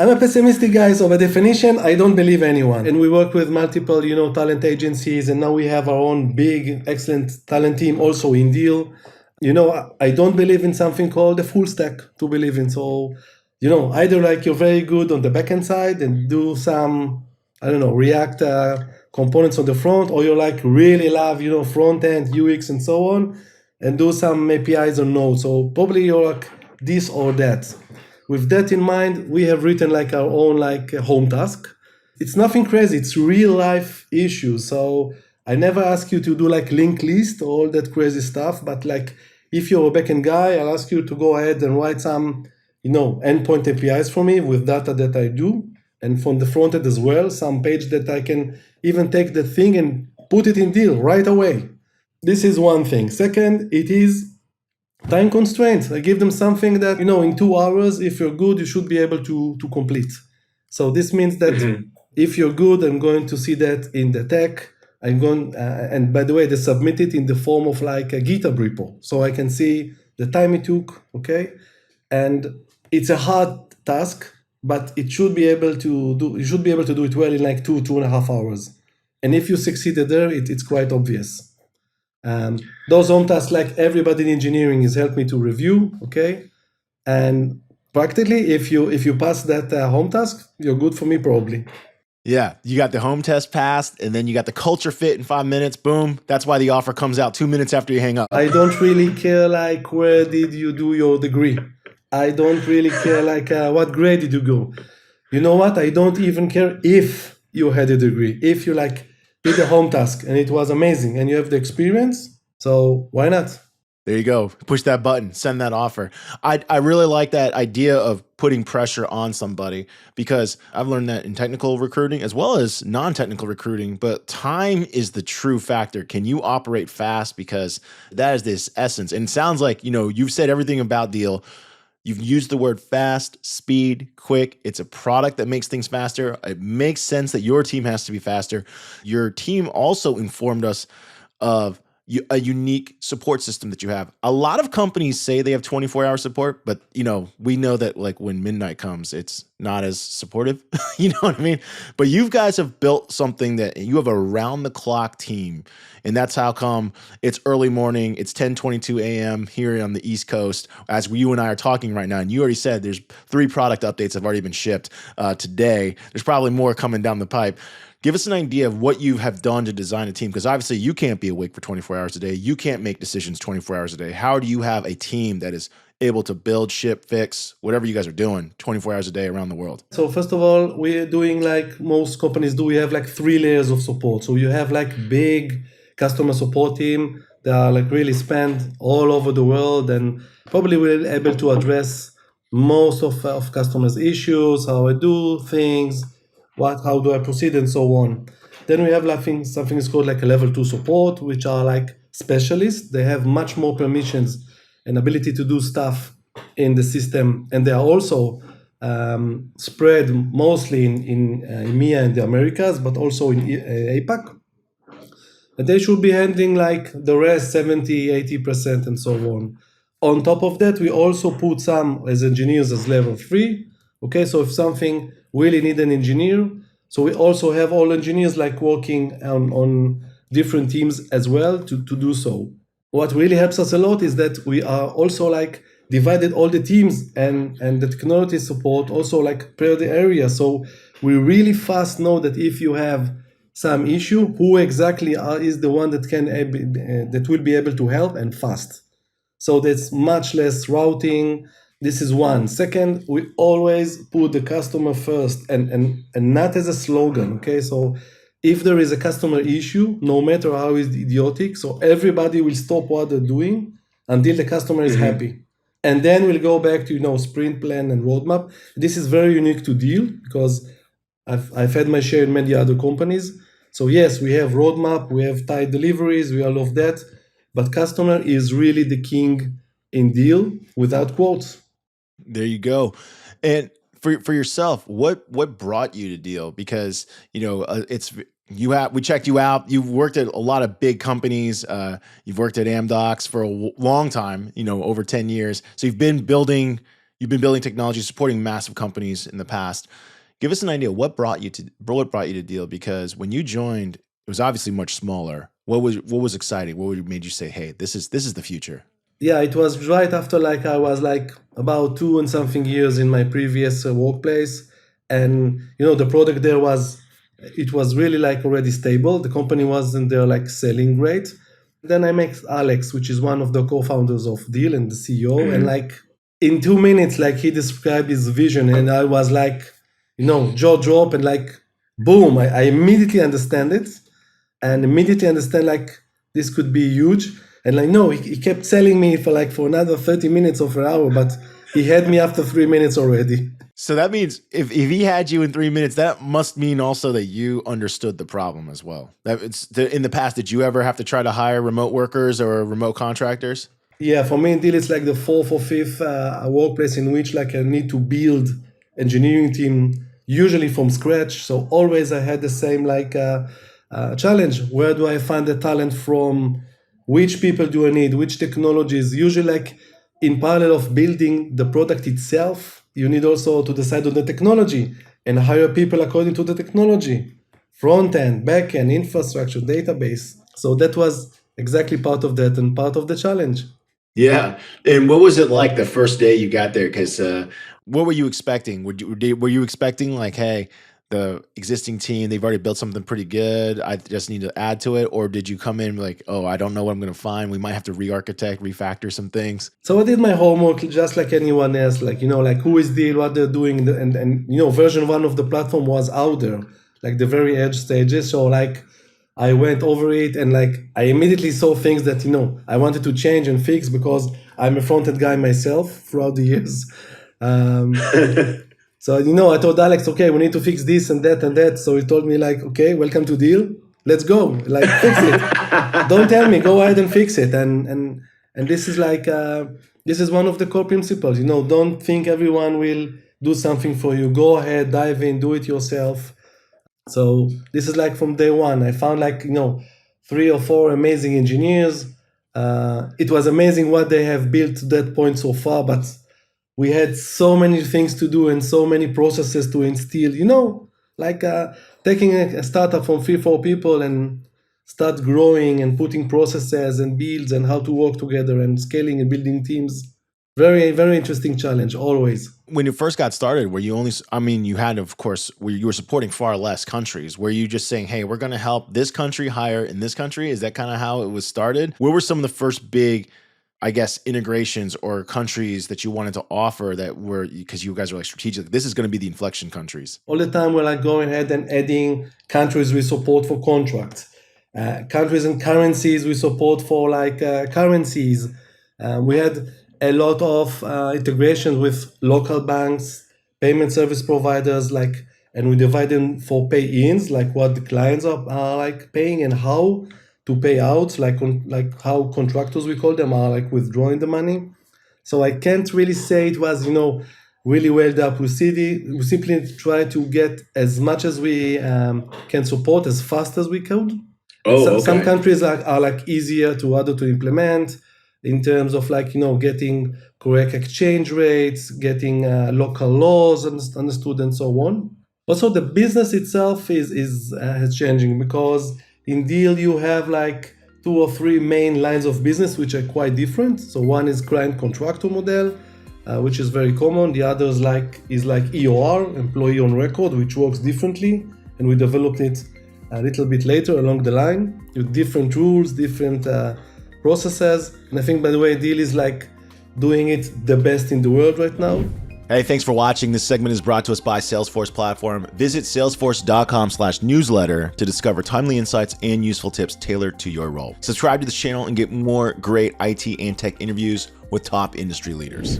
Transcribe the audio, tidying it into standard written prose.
I'm a pessimistic guy, so by definition, I don't believe anyone. And we work with multiple, talent agencies, and now we have our own big, excellent talent team also in Deal. I don't believe in something called a full stack to believe in. So, either like you're very good on the backend side and do some, I don't know, React components on the front, or you're like really love, front end, UX, and so on, and do some APIs or nodes. So probably you're like this or that. With that in mind, we have written like our own like home task. It's nothing crazy. It's real life issues. So I never ask you to do like linked list or all that crazy stuff. But like if you're a backend guy, I'll ask you to go ahead and write some, endpoint APIs for me with data that I do. And from the front end as well, some page that I can even take the thing and put it in Deal right away. This is one thing. Second, it is time constraints. I give them something that, in 2 hours, if you're good, you should be able to complete. So this means that if you're good, I'm going to see that in the tech. I'm going, and by the way, they submit it in the form of like a GitHub repo. So I can see the time it took, okay? And it's a hard task, but you should be able to do it well in like 2.5 hours. And if you succeeded there, it's quite obvious. Those home tasks, like everybody in engineering, has helped me to review, okay? And practically, if you pass that home task, you're good for me probably. Yeah, you got the home test passed, and then you got the culture fit in 5 minutes. Boom. That's why the offer comes out 2 minutes after you hang up. I don't really care like where did you do your degree. I don't really care like what grade did you go. You know what? I don't even care if you had a degree. If you like did a home task and it was amazing and you have the experience, so why not? There you go. Push that button, send that offer. I really like that idea of putting pressure on somebody, because I've learned that in technical recruiting as well as non-technical recruiting, but time is the true factor. Can you operate fast? Because that is this essence. And it sounds like, you've said everything about Deal. You've used the word fast, speed, quick. It's a product that makes things faster. It makes sense that your team has to be faster. Your team also informed us of a unique support system that you have. A lot of companies say they have 24-hour support, but we know that like when midnight comes, it's not as supportive. You know what I mean? But you guys have built something that you have a round-the-clock team, and that's how come it's early morning. It's 10:22 a.m. here on the East Coast as you and I are talking right now. And you already said there's 3 product updates have already been shipped today. There's probably more coming down the pipe. Give us an idea of what you have done to design a team, because obviously you can't be awake for 24 hours a day. You can't make decisions 24 hours a day. How do you have a team that is able to build, ship, fix, whatever you guys are doing 24 hours a day around the world? So first of all, we're doing like most companies do. We have like 3 layers of support. So you have like big customer support team that are like really spent all over the world, and probably we're able to address most of customers' issues, how I do things, how do I proceed, and so on. Then we have like something is called like a level 2 support, which are like specialists. They have much more permissions and ability to do stuff in the system, and they are also spread mostly in EMEA and the Americas, but also in APAC. And they should be handling like the rest 70, 80%, and so on. On top of that, we also put some as engineers as level 3. Okay, so if something really need an engineer, so we also have all engineers like working on different teams as well to do so. What really helps us a lot is that we are also like divided all the teams and the technology support also like per the area. So we really fast know that if you have some issue, who exactly is the one that that will be able to help, and fast. So there's much less routing. This is one. Second, we always put the customer first, and not as a slogan, okay? So if there is a customer issue, no matter how it's idiotic, so everybody will stop what they're doing until the customer is happy. And then we'll go back to, sprint plan and roadmap. This is very unique to Deel, because I've had my share in many other companies. So yes, we have roadmap, we have tight deliveries, we all of that, but customer is really the king in Deel, without quotes. There you go. And for yourself, what brought you to Deel? Because we checked you out. You've worked at a lot of big companies. You've worked at Amdocs for a long time, over 10 years. So you've been building You've been building technology, supporting massive companies in the past. Give us an idea. What brought you to Deel? Because when you joined, it was obviously much smaller. What was exciting? Made you say, "Hey, this is the future"? Yeah, it was right after like I was like about 2 and something years in my previous workplace, and the product there was really like already stable. The company wasn't there like selling great. Then I met Alex, which is one of the co-founders of Deel and the CEO, and like in 2 minutes, like he described his vision, and I was like, jaw drop, and like boom, I immediately understand it, and immediately understand like this could be huge. And like no, he kept selling me for another 30 minutes or for an hour, but he had me after 3 minutes already. So that means if he had you in 3 minutes, that must mean also that you understood the problem as well. In the past, did you ever have to try to hire remote workers or remote contractors? Yeah, for me, Deel it's like the fourth or fifth workplace in which like I need to build engineering team, usually from scratch. So always I had the same like challenge. Where do I find the talent from? Which people do I need? Which technologies? Usually like in parallel of building the product itself, you need also to decide on the technology and hire people according to the technology. Front end, back end, infrastructure, database. So that was exactly part of that and part of the challenge. Yeah. And what was it like the first day you got there? Because what were you expecting? Were you expecting like, hey, the existing team, they've already built something pretty good, I just need to add to it? Or did you come in like, oh, I don't know what I'm going to find, we might have to re-architect, refactor some things? So I did my homework just like anyone else, like, like who is Deel, what they're doing, and version 1 of the platform was out there, like the very edge stages. So like I went over it, and like I immediately saw things that I wanted to change and fix, because I'm a front-end guy myself throughout the years. So I told Alex, okay, we need to fix this and that and that. So he told me like, okay, welcome to Deel, let's go, like fix it. Don't tell me, go ahead and fix it. And this is like this is one of the core principles. Don't think everyone will do something for you. Go ahead, dive in, do it yourself. So this is like from day one. I found like 3 or 4 amazing engineers. It was amazing what they have built to that point so far, but we had so many things to do and so many processes to instill. Like taking a startup from 3-4 people and start growing and putting processes and builds and how to work together and scaling and building teams. Very, very interesting challenge, always. When you first got started, were you only, you had, of course, you were supporting far less countries. Were you just saying, hey, we're going to help this country hire in this country? Is that kind of how it was started? Where were some of the first big, I guess, integrations or countries that you wanted to offer that were, because you guys are like strategic, this is going to be the inflection countries? All the time we're like going ahead and adding countries we support for contracts, countries and currencies we support for like currencies. We had a lot of integration with local banks, payment service providers, like, and we divide them for pay-ins, like what the clients are like paying and how to pay out, like how contractors, we call them, are like withdrawing the money. So I can't really say it was really well up. We simply try to get as much as we can support as fast as we could. Some countries are like easier to other to implement in terms of like getting correct exchange rates, getting local laws understood, and so on. Also, the business itself is changing, because in Deel you have like 2 or 3 main lines of business which are quite different. So one is client contractor model, which is very common. The other is like EOR, employee on record, which works differently, and we developed it a little bit later along the line with different rules, different processes. And I think, by the way, Deel is like doing it the best in the world right now. Hey, thanks for watching. This segment is brought to us by Salesforce Platform. Visit salesforce.com/newsletter to discover timely insights and useful tips tailored to your role. Subscribe to this channel and get more great IT and tech interviews with top industry leaders.